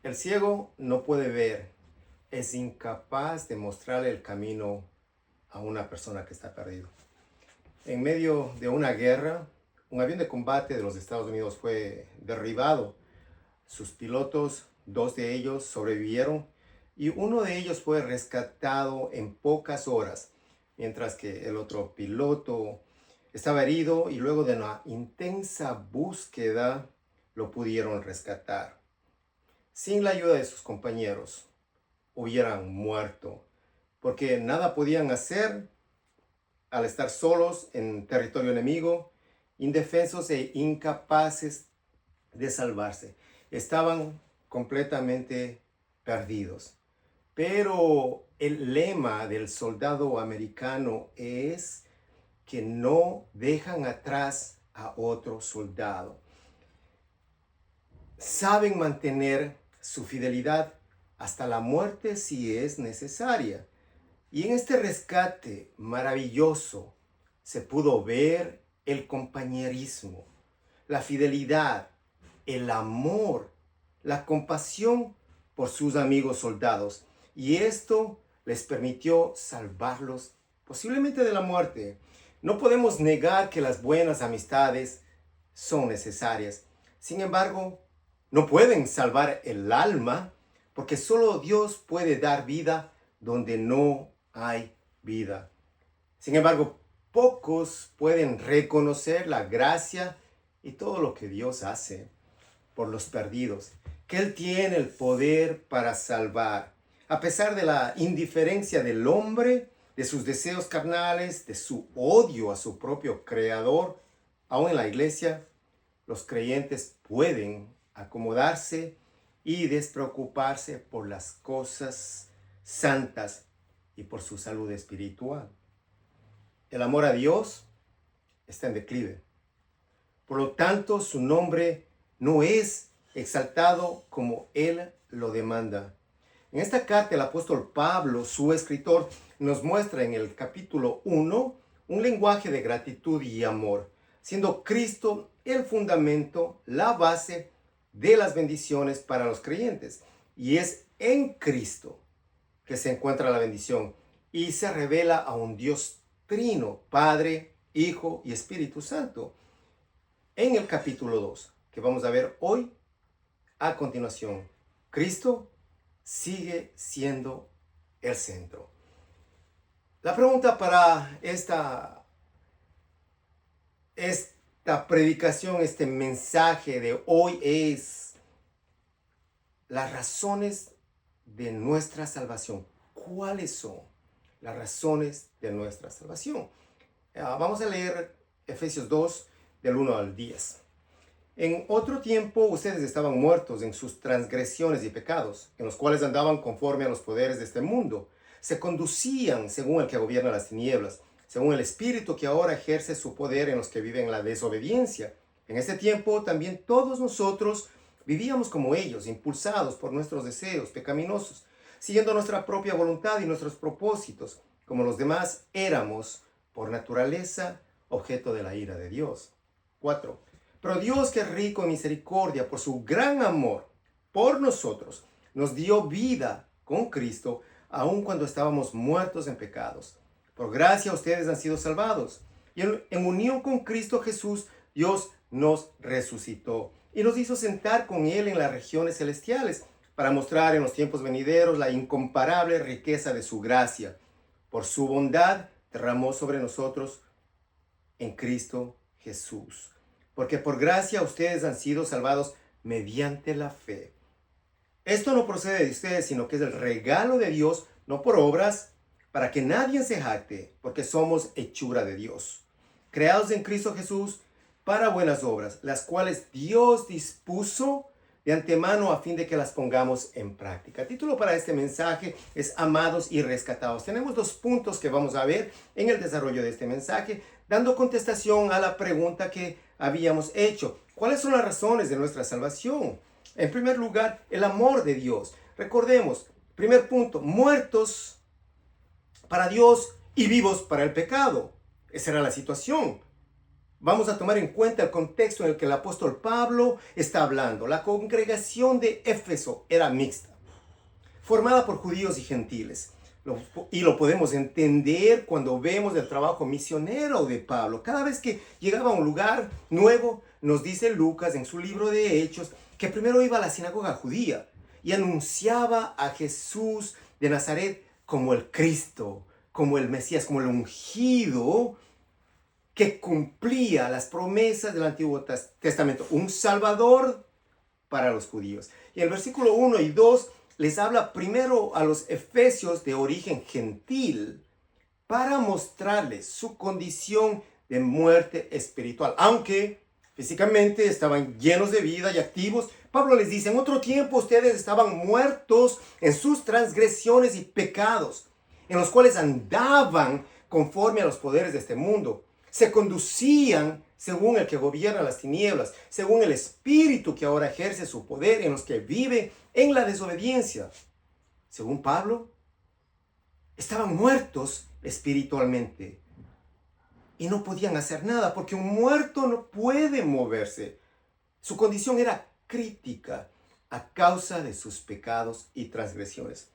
El ciego no puede ver, es incapaz de mostrarle el camino a una persona que está perdido. En medio de una guerra, un avión de combate de los Estados Unidos fue derribado. Sus pilotos, dos de ellos sobrevivieron y uno de ellos fue rescatado en pocas horas, mientras que el otro piloto estaba herido y luego de una intensa búsqueda lo pudieron rescatar. Sin la ayuda de sus compañeros, hubieran muerto, porque nada podían hacer al estar solos en territorio enemigo, indefensos e incapaces de salvarse. Estaban completamente perdidos. Pero el lema del soldado americano es que no dejan atrás a otro soldado. Saben mantener su fidelidad hasta la muerte si es necesaria. Y en este rescate maravilloso se pudo ver el compañerismo, la fidelidad, el amor, la compasión por sus amigos soldados. Y esto les permitió salvarlos posiblemente de la muerte. No podemos negar que las buenas amistades son necesarias. Sin embargo, no pueden salvar el alma porque solo Dios puede dar vida donde no hay vida. Sin embargo, pocos pueden reconocer la gracia y todo lo que Dios hace por los perdidos, que Él tiene el poder para salvar. A pesar de la indiferencia del hombre, de sus deseos carnales, de su odio a su propio creador, aún en la iglesia, los creyentes pueden acomodarse y despreocuparse por las cosas santas y por su salud espiritual. El amor a Dios está en declive. Por lo tanto, su nombre no es exaltado como Él lo demanda. En esta carta, el apóstol Pablo, su escritor, nos muestra en el capítulo 1 un lenguaje de gratitud y amor, siendo Cristo el fundamento, la base de las bendiciones para los creyentes. Y es en Cristo que se encuentra la bendición y se revela a un Dios trino, Padre, Hijo y Espíritu Santo. En el capítulo 2, que vamos a ver hoy, a continuación, Cristo sigue siendo el centro. La pregunta para esta predicación, este mensaje de hoy es las razones de nuestra salvación. ¿Cuáles son las razones de nuestra salvación? Vamos a leer Efesios 2, del 1 al 10. En otro tiempo ustedes estaban muertos en sus transgresiones y pecados, en los cuales andaban conforme a los poderes de este mundo. Se conducían según el que gobierna las tinieblas, según el espíritu que ahora ejerce su poder en los que viven en la desobediencia. En ese tiempo también todos nosotros vivíamos como ellos, impulsados por nuestros deseos pecaminosos, siguiendo nuestra propia voluntad y nuestros propósitos. Como los demás, éramos, por naturaleza, objeto de la ira de Dios. 4. Pero Dios, que es rico en misericordia por su gran amor por nosotros, nos dio vida con Cristo, aun cuando estábamos muertos en pecados. Por gracia ustedes han sido salvados. Y en unión con Cristo Jesús, Dios nos resucitó y nos hizo sentar con Él en las regiones celestiales para mostrar en los tiempos venideros la incomparable riqueza de su gracia. Por su bondad derramó sobre nosotros en Cristo Jesús. Porque por gracia ustedes han sido salvados mediante la fe. Esto no procede de ustedes, sino que es el regalo de Dios, no por obras, para que nadie se jacte, porque somos hechura de Dios, creados en Cristo Jesús para buenas obras, las cuales Dios dispuso de antemano a fin de que las pongamos en práctica. El título para este mensaje es Amados y Rescatados. Tenemos dos puntos que vamos a ver en el desarrollo de este mensaje, dando contestación a la pregunta que habíamos hecho. ¿Cuáles son las razones de nuestra salvación? En primer lugar, el amor de Dios. Recordemos, primer punto, muertos para Dios y vivos para el pecado. Esa era la situación. vamos a tomar en cuenta el contexto en el que el apóstol Pablo está hablando. La congregación de Éfeso era mixta, formada por judíos y gentiles. Y lo podemos entender cuando vemos el trabajo misionero de Pablo. Cada vez que llegaba a un lugar nuevo, nos dice Lucas en su libro de Hechos, que primero iba a la sinagoga judía y anunciaba a Jesús de Nazaret como el Cristo, como el Mesías, como el ungido que cumplía las promesas del Antiguo Testamento, un Salvador para los judíos. Y en el versículo 1 y 2 les habla primero a los efesios de origen gentil para mostrarles su condición de muerte espiritual. Aunque físicamente estaban llenos de vida y activos, Pablo les dice, en otro tiempo ustedes estaban muertos en sus transgresiones y pecados, en los cuales andaban conforme a los poderes de este mundo. Se conducían según el que gobierna las tinieblas, según el espíritu que ahora ejerce su poder en los que vive en la desobediencia. Según Pablo, estaban muertos espiritualmente y no podían hacer nada porque un muerto no puede moverse. Su condición era crítica a causa de sus pecados y transgresiones.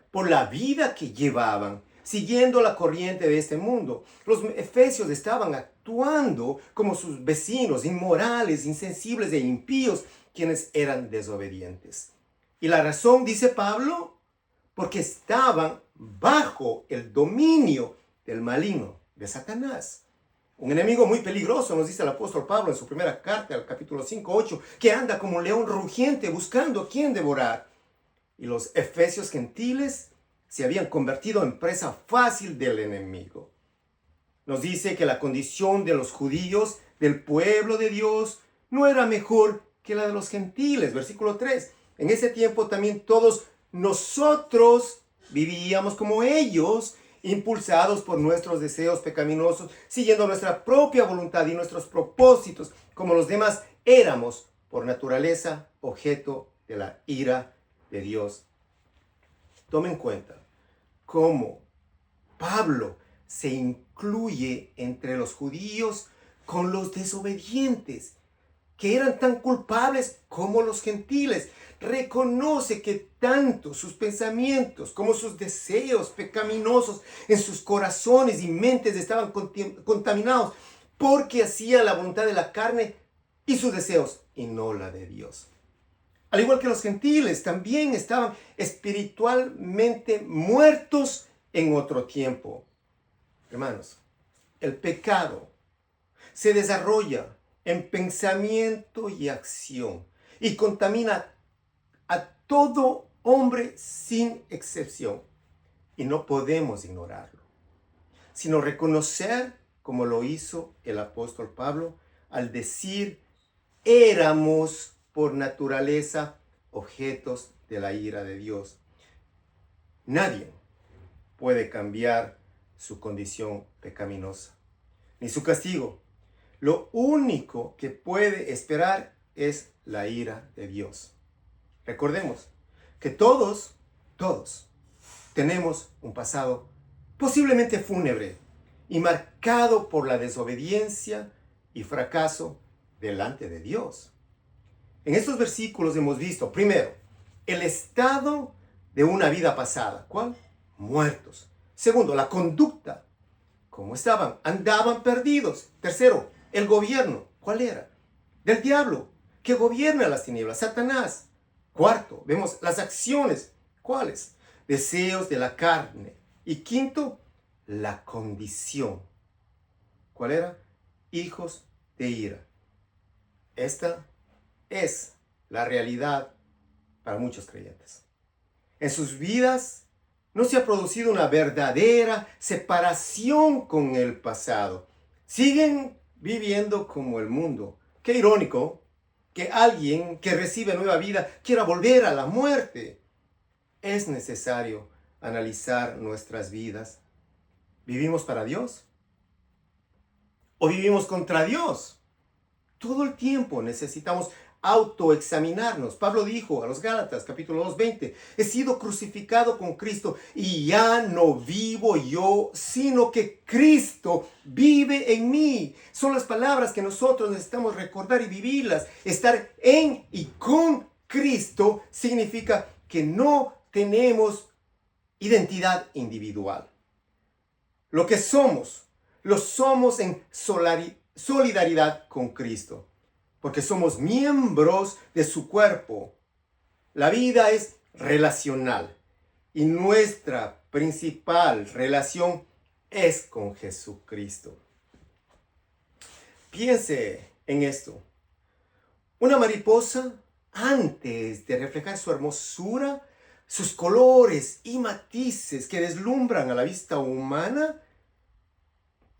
Por la vida que llevaban, siguiendo la corriente de este mundo, los efesios estaban actuando como sus vecinos, inmorales, insensibles e impíos, quienes eran desobedientes. Y la razón, dice Pablo, porque estaban bajo el dominio del maligno, de Satanás. Un enemigo muy peligroso, nos dice el apóstol Pablo en su primera carta, al capítulo 5:8, que anda como un león rugiente buscando a quien devorar. Y los efesios gentiles se habían convertido en presa fácil del enemigo. Nos dice que la condición de los judíos, del pueblo de Dios, no era mejor que la de los gentiles. Versículo 3. En ese tiempo también todos nosotros vivíamos como ellos, impulsados por nuestros deseos pecaminosos, siguiendo nuestra propia voluntad y nuestros propósitos, como los demás éramos por naturaleza objeto de la ira de Dios. Tomen en cuenta cómo Pablo se incluye entre los judíos con los desobedientes, que eran tan culpables como los gentiles. Reconoce que tanto sus pensamientos como sus deseos pecaminosos en sus corazones y mentes estaban contaminados porque hacían la voluntad de la carne y sus deseos y no la de Dios. Al igual que los gentiles, también estaban espiritualmente muertos en otro tiempo. Hermanos, el pecado se desarrolla en pensamiento y acción y contamina a todo hombre sin excepción. Y no podemos ignorarlo, sino reconocer, como lo hizo el apóstol Pablo, al decir, éramos por naturaleza objetos de la ira de Dios. Nadie puede cambiar su condición pecaminosa, ni su castigo. Lo único que puede esperar es la ira de Dios. Recordemos que todos tenemos un pasado posiblemente fúnebre y marcado por la desobediencia y fracaso delante de Dios. En estos versículos hemos visto, primero, el estado de una vida pasada. ¿Cuál? Muertos. Segundo, la conducta. ¿Cómo estaban? Andaban perdidos. Tercero, el gobierno. ¿Cuál era? Del diablo, que gobierna las tinieblas, Satanás. Cuarto, vemos las acciones. ¿Cuáles? Deseos de la carne. Y quinto, la condición. ¿Cuál era? Hijos de ira. Esta es la realidad para muchos creyentes. En sus vidas no se ha producido una verdadera separación con el pasado. Siguen viviendo como el mundo. Qué irónico que alguien que recibe nueva vida quiera volver a la muerte. Es necesario analizar nuestras vidas. ¿Vivimos para Dios? ¿O vivimos contra Dios? Todo el tiempo necesitamos autoexaminarnos. Pablo dijo a los Gálatas, capítulo 2:20, he sido crucificado con Cristo y ya no vivo yo, sino que Cristo vive en mí. Son las palabras que nosotros necesitamos recordar y vivirlas. Estar en y con Cristo significa que no tenemos identidad individual. Lo que somos, lo somos en solidaridad con Cristo, porque somos miembros de su cuerpo. La vida es relacional y nuestra principal relación es con Jesucristo. Piense en esto. Una mariposa, antes de reflejar su hermosura, sus colores y matices que deslumbran a la vista humana,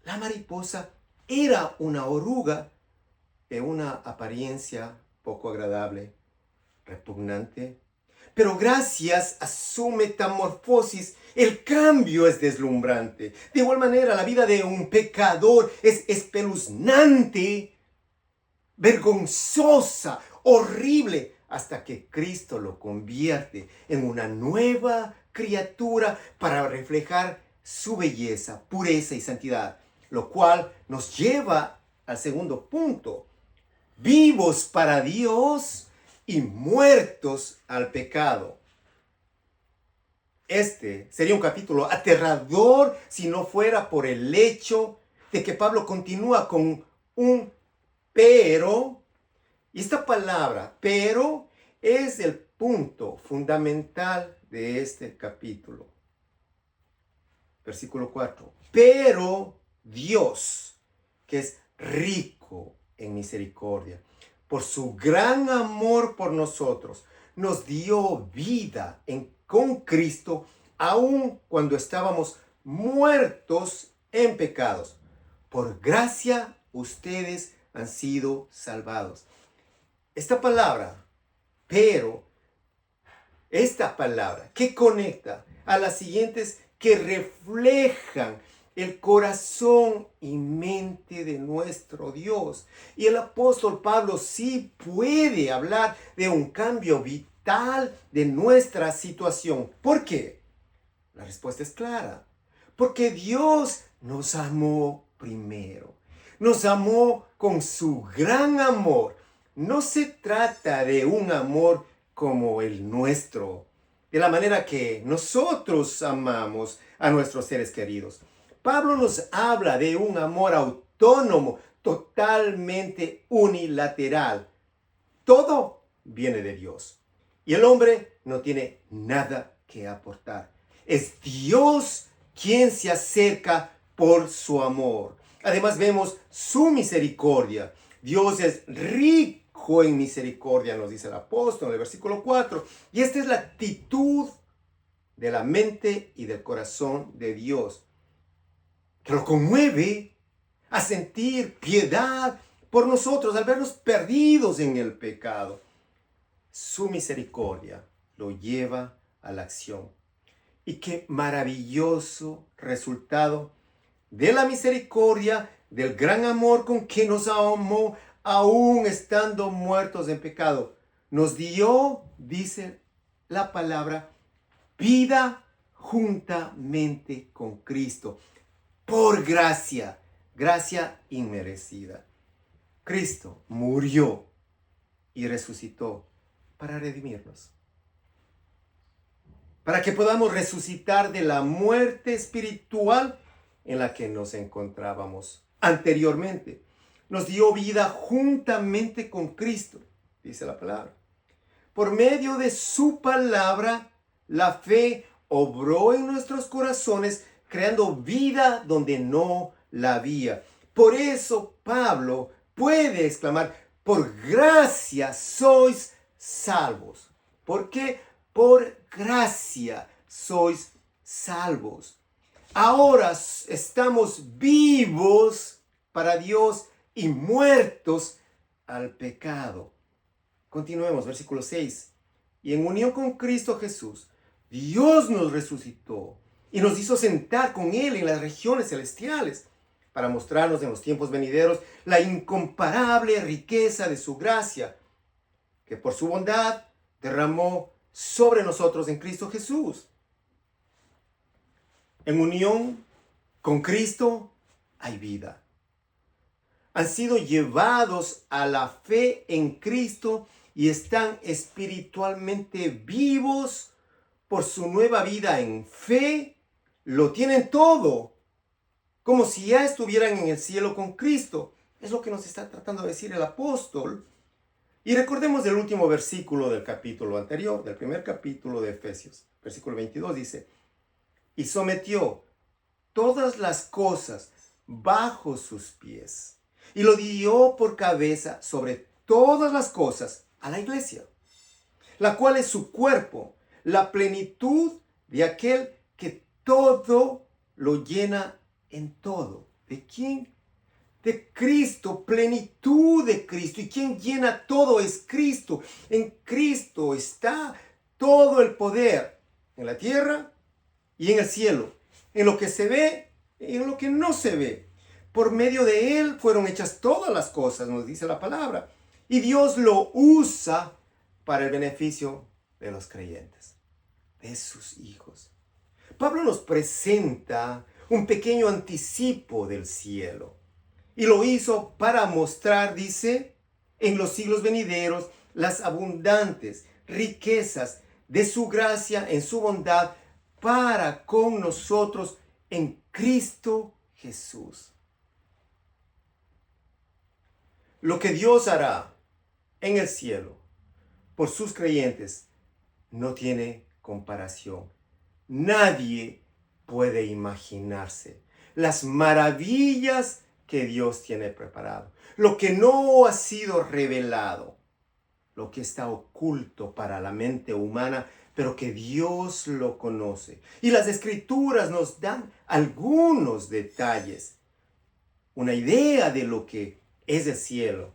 la mariposa era una oruga de una apariencia poco agradable, repugnante. Pero gracias a su metamorfosis, el cambio es deslumbrante. De igual manera, la vida de un pecador es espeluznante, vergonzosa, horrible, hasta que Cristo lo convierte en una nueva criatura para reflejar su belleza, pureza y santidad, lo cual nos lleva al segundo punto: vivos para Dios y muertos al pecado. Este sería un capítulo aterrador si no fuera por el hecho de que Pablo continúa con un pero. Y esta palabra, pero, es el punto fundamental de este capítulo. Versículo 4. Pero Dios, que es rico en misericordia, por su gran amor por nosotros, nos dio vida con Cristo, aun cuando estábamos muertos en pecados. Por gracia ustedes han sido salvados. Esta palabra, pero, esta palabra que conecta a las siguientes que reflejan el corazón y mente de nuestro Dios. Y el apóstol Pablo sí puede hablar de un cambio vital de nuestra situación. ¿Por qué? La respuesta es clara. Porque Dios nos amó primero. Nos amó con su gran amor. No se trata de un amor como el nuestro, de la manera que nosotros amamos a nuestros seres queridos. Pablo nos habla de un amor autónomo, totalmente unilateral. Todo viene de Dios y el hombre no tiene nada que aportar. Es Dios quien se acerca por su amor. Además vemos su misericordia. Dios es rico en misericordia, nos dice el apóstol en el versículo 4. Y esta es la actitud de la mente y del corazón de Dios, que lo conmueve a sentir piedad por nosotros al vernos perdidos en el pecado. Su misericordia lo lleva a la acción. Y qué maravilloso resultado de la misericordia, del gran amor con que nos amó, aún estando muertos en pecado. Nos dio, dice la palabra, vida juntamente con Cristo. Por gracia, gracia inmerecida. Cristo murió y resucitó para redimirnos. Para que podamos resucitar de la muerte espiritual en la que nos encontrábamos anteriormente. Nos dio vida juntamente con Cristo, dice la palabra. Por medio de su palabra, la fe obró en nuestros corazones, creando vida donde no la había. Por eso Pablo puede exclamar: por gracia sois salvos. ¿Por qué? Por gracia sois salvos. Ahora estamos vivos para Dios y muertos al pecado. Continuemos, versículo 6. Y en unión con Cristo Jesús, Dios nos resucitó y nos hizo sentar con Él en las regiones celestiales para mostrarnos en los tiempos venideros la incomparable riqueza de su gracia que por su bondad derramó sobre nosotros en Cristo Jesús. En unión con Cristo hay vida. Han sido llevados a la fe en Cristo y están espiritualmente vivos por su nueva vida en fe. Lo tienen todo, como si ya estuvieran en el cielo con Cristo. Es lo que nos está tratando de decir el apóstol. Y recordemos el último versículo del capítulo anterior, del primer capítulo de Efesios. Versículo 22 dice, y sometió todas las cosas bajo sus pies, y lo dio por cabeza sobre todas las cosas a la iglesia, la cual es su cuerpo, la plenitud de aquel que todo lo llena en todo. ¿De quién? De Cristo, plenitud de Cristo. ¿Y quien llena todo es Cristo? En Cristo está todo el poder, en la tierra y en el cielo, en lo que se ve y en lo que no se ve. Por medio de Él fueron hechas todas las cosas, nos dice la palabra. Y Dios lo usa para el beneficio de los creyentes, de sus hijos. Pablo nos presenta un pequeño anticipo del cielo. Y lo hizo para mostrar, dice, en los siglos venideros, las abundantes riquezas de su gracia en su bondad para con nosotros en Cristo Jesús. Lo que Dios hará en el cielo por sus creyentes no tiene comparación. Nadie puede imaginarse las maravillas que Dios tiene preparado. Lo que no ha sido revelado, lo que está oculto para la mente humana, pero que Dios lo conoce. Y las Escrituras nos dan algunos detalles, una idea de lo que es el cielo.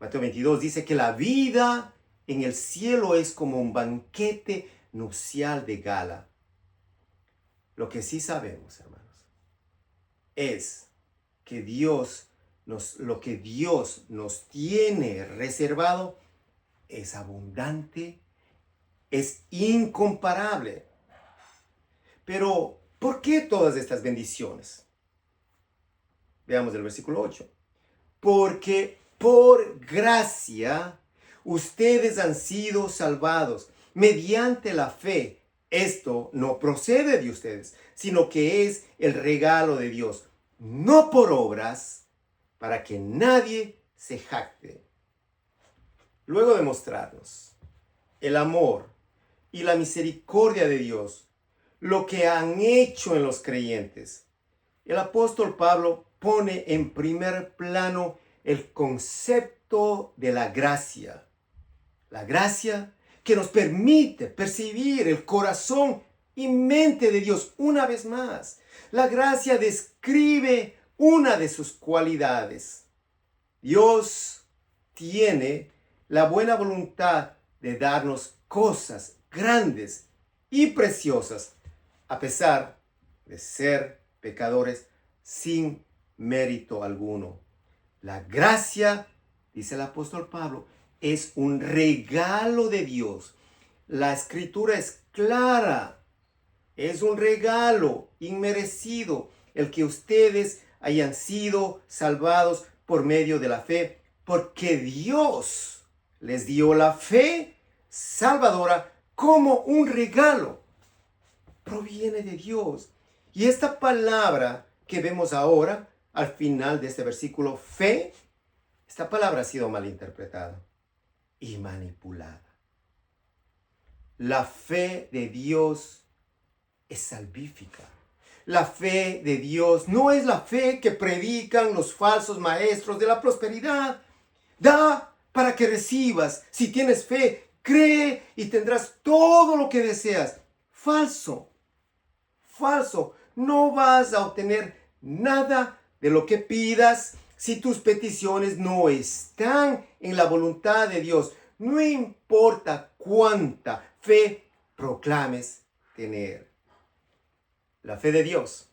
Mateo 22 dice que la vida en el cielo es como un banquete nupcial de gala. Lo que sí sabemos, hermanos, es que lo que Dios nos tiene reservado es abundante, es incomparable. Pero, ¿por qué todas estas bendiciones? Veamos el versículo 8. Porque por gracia ustedes han sido salvados mediante la fe. Esto no procede de ustedes, sino que es el regalo de Dios, no por obras, para que nadie se jacte. Luego de mostrarnos el amor y la misericordia de Dios, lo que han hecho en los creyentes, el apóstol Pablo pone en primer plano el concepto de la gracia. La gracia que nos permite percibir el corazón y mente de Dios una vez más. La gracia describe una de sus cualidades. Dios tiene la buena voluntad de darnos cosas grandes y preciosas, a pesar de ser pecadores sin mérito alguno. La gracia, dice el apóstol Pablo, es un regalo de Dios. La escritura es clara. Es un regalo inmerecido el que ustedes hayan sido salvados por medio de la fe, porque Dios les dio la fe salvadora como un regalo. Proviene de Dios. Y esta palabra que vemos ahora, al final de este versículo, fe, esta palabra ha sido malinterpretada y manipulada. La fe de Dios es salvífica. La fe de Dios no es la fe que predican los falsos maestros de la prosperidad. Da para que recibas. Si tienes fe, cree y tendrás todo lo que deseas. Falso. Falso. No vas a obtener nada de lo que pidas si tus peticiones no están en la voluntad de Dios. No importa cuánta fe proclames tener. La fe de Dios,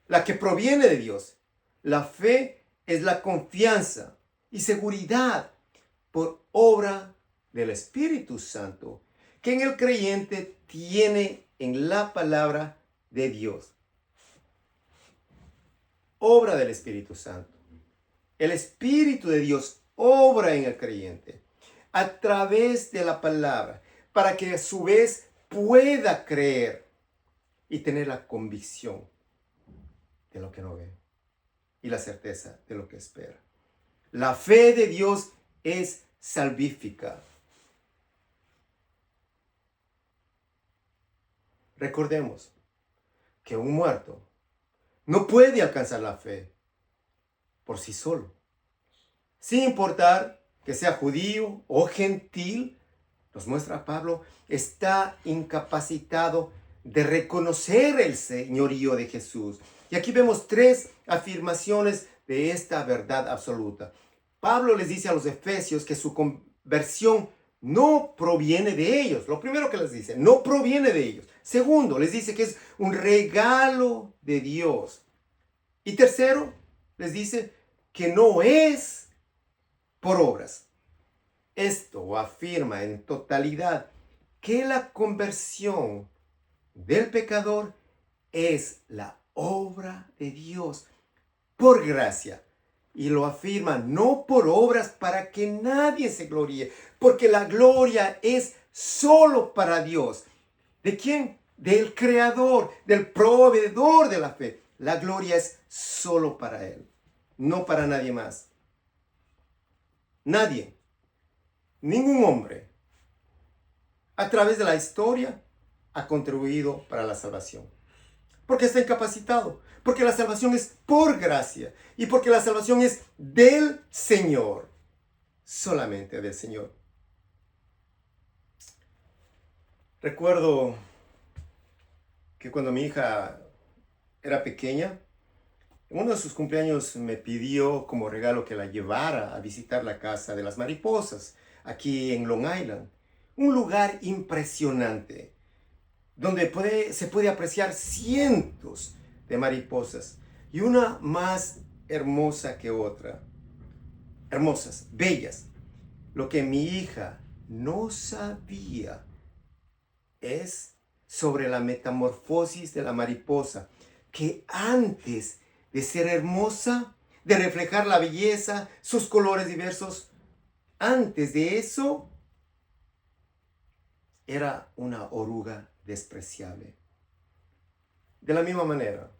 la que proviene de Dios. La fe es la confianza y seguridad por obra del Espíritu Santo que en el creyente tiene en la palabra de Dios. Obra del Espíritu Santo. El Espíritu de Dios obra en el creyente a través de la palabra para que a su vez pueda creer y tener la convicción de lo que no ve y la certeza de lo que espera. La fe de Dios es salvífica. Recordemos que un muerto no puede alcanzar la fe por sí solo, sin importar que sea judío o gentil. Nos muestra Pablo, está incapacitado de reconocer el señorío de Jesús. Y aquí vemos tres afirmaciones de esta verdad absoluta. Pablo les dice a los efesios que su conversión no proviene de ellos. Lo primero que les dice, no proviene de ellos. Segundo, les dice que es un regalo de Dios. Y tercero, les dice que no es por obras. Esto afirma en totalidad que la conversión del pecador es la obra de Dios por gracia. Y lo afirma no por obras para que nadie se gloríe, porque la gloria es solo para Dios. ¿De quién? Del Creador, del proveedor de la fe. La gloria es solo para Él, no para nadie más. Nadie, ningún hombre, a través de la historia, ha contribuido para la salvación. Porque está incapacitado. Porque la salvación es por gracia. Y porque la salvación es del Señor. Solamente del Señor. Recuerdo que cuando mi hija era pequeña, en uno de sus cumpleaños me pidió como regalo que la llevara a visitar la casa de las mariposas, aquí en Long Island. Un lugar impresionante, donde se puede apreciar cientos de mariposas y una más hermosa que otra. Hermosas, bellas. Lo que mi hija no sabía es sobre la metamorfosis de la mariposa, que antes de ser hermosa, de reflejar la belleza, sus colores diversos, antes de eso era una oruga despreciable. De la misma manera,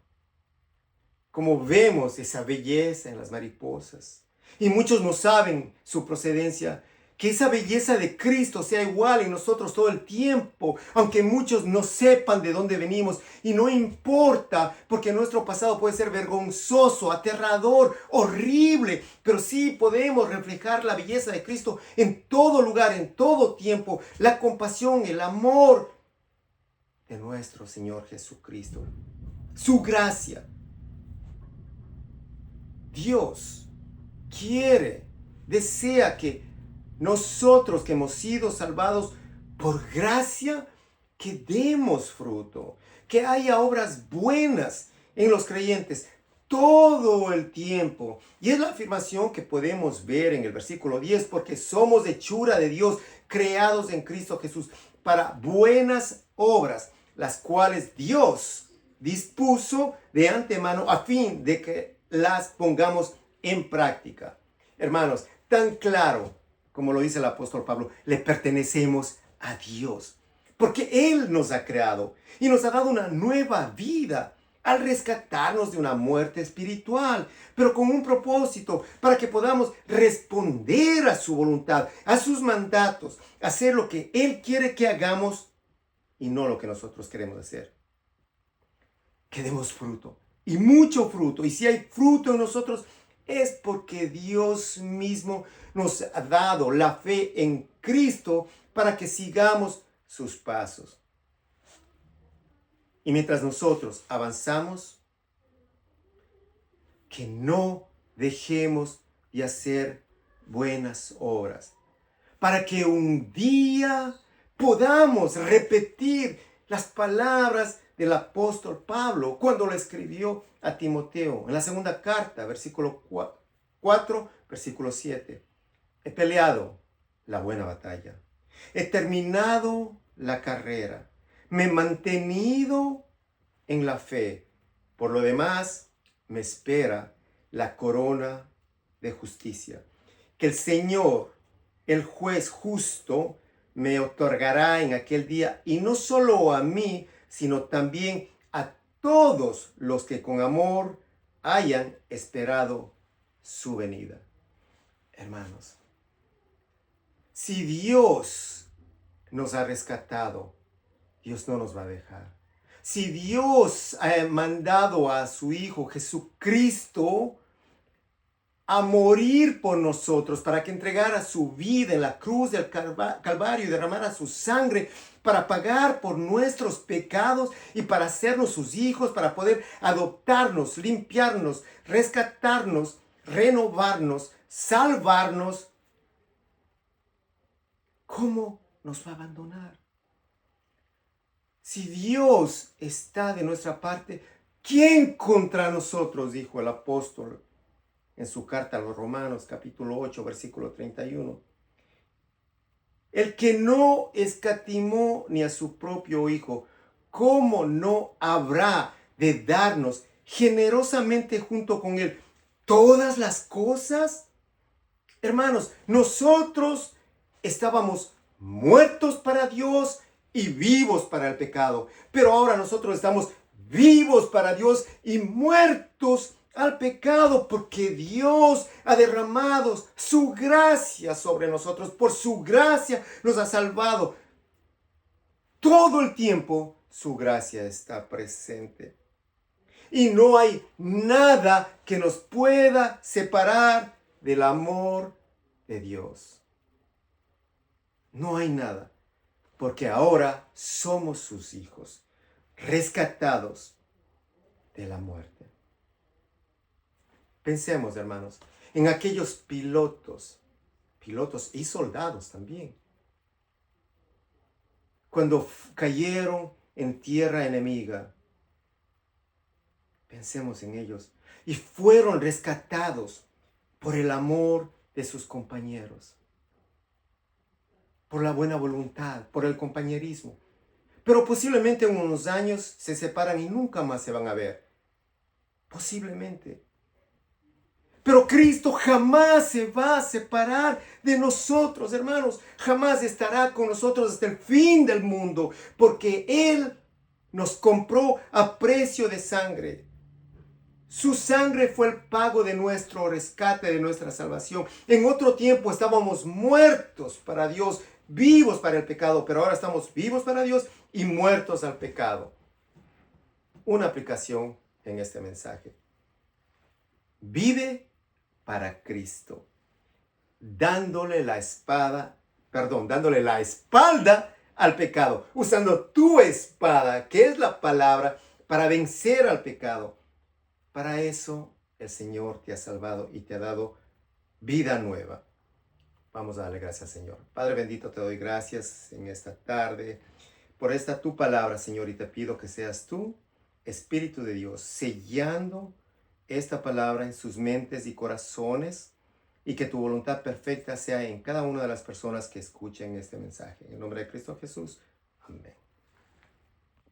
como vemos esa belleza en las mariposas, y muchos no saben su procedencia, que esa belleza de Cristo sea igual en nosotros todo el tiempo, aunque muchos no sepan de dónde venimos, y no importa, porque nuestro pasado puede ser vergonzoso, aterrador, horrible, pero sí podemos reflejar la belleza de Cristo en todo lugar, en todo tiempo, la compasión, el amor de nuestro Señor Jesucristo, su gracia. Dios quiere, desea que nosotros que hemos sido salvados por gracia, que demos fruto, que haya obras buenas en los creyentes todo el tiempo. Y es la afirmación que podemos ver en el versículo 10, porque somos hechura de Dios, creados en Cristo Jesús, para buenas obras, las cuales Dios dispuso de antemano a fin de que las pongamos en práctica. Hermanos, tan claro como lo dice el apóstol Pablo, le pertenecemos a Dios, porque Él nos ha creado y nos ha dado una nueva vida al rescatarnos de una muerte espiritual, pero con un propósito, para que podamos responder a su voluntad, a sus mandatos, hacer lo que Él quiere que hagamos y no lo que nosotros queremos hacer. Que demos fruto, y mucho fruto, y si hay fruto en nosotros, es porque Dios mismo nos ha dado la fe en Cristo para que sigamos sus pasos. Y mientras nosotros avanzamos, que no dejemos de hacer buenas obras, para que un día podamos repetir las palabras del apóstol Pablo cuando le escribió a Timoteo en la segunda carta, versículo 4, versículo 7. He peleado la buena batalla, He terminado la carrera. Me he mantenido en la fe. Por lo demás, me espera la corona de justicia, que el Señor, el juez justo, me otorgará en aquel día, y no solo a mí, sino también a todos los que con amor hayan esperado su venida. Hermanos, si Dios nos ha rescatado, Dios no nos va a dejar. Si Dios ha mandado a su Hijo Jesucristo a morir por nosotros, para que entregara su vida en la cruz del Calvario y derramara su sangre para pagar por nuestros pecados y para hacernos sus hijos, para poder adoptarnos, limpiarnos, rescatarnos, renovarnos, salvarnos, ¿cómo nos va a abandonar? Si Dios está de nuestra parte, ¿quién contra nosotros? Dijo el apóstol en su carta a los Romanos, capítulo 8, versículo 31. El que no escatimó ni a su propio Hijo, ¿cómo no habrá de darnos generosamente junto con Él todas las cosas? Hermanos, nosotros estábamos muertos para Dios y vivos para el pecado, pero ahora nosotros estamos vivos para Dios y muertos al pecado, porque Dios ha derramado su gracia sobre nosotros. Por su gracia nos ha salvado. Todo el tiempo su gracia está presente. Y no hay nada que nos pueda separar del amor de Dios. No hay nada, porque ahora somos sus hijos, rescatados de la muerte. Pensemos, hermanos, en aquellos pilotos y soldados también, cuando cayeron en tierra enemiga. Pensemos en ellos y fueron rescatados por el amor de sus compañeros, por la buena voluntad, por el compañerismo. Pero posiblemente en unos años se separan y nunca más se van a ver. Posiblemente. Pero Cristo jamás se va a separar de nosotros, hermanos. Jamás estará con nosotros hasta el fin del mundo, porque Él nos compró a precio de sangre. Su sangre fue el pago de nuestro rescate, de nuestra salvación. En otro tiempo estábamos muertos para Dios, vivos para el pecado, pero ahora estamos vivos para Dios y muertos al pecado. Una aplicación en este mensaje. Vive para Cristo, dándole la espalda al pecado, usando tu espada, que es la palabra, para vencer al pecado. Para eso el Señor te ha salvado y te ha dado vida nueva. Vamos a darle gracias, Señor. Padre bendito, te doy gracias en esta tarde por esta tu palabra, Señor, y te pido que seas tú, Espíritu de Dios, sellando esta palabra en sus mentes y corazones, y que tu voluntad perfecta sea en cada una de las personas que escuchen este mensaje. En el nombre de Cristo Jesús. Amén.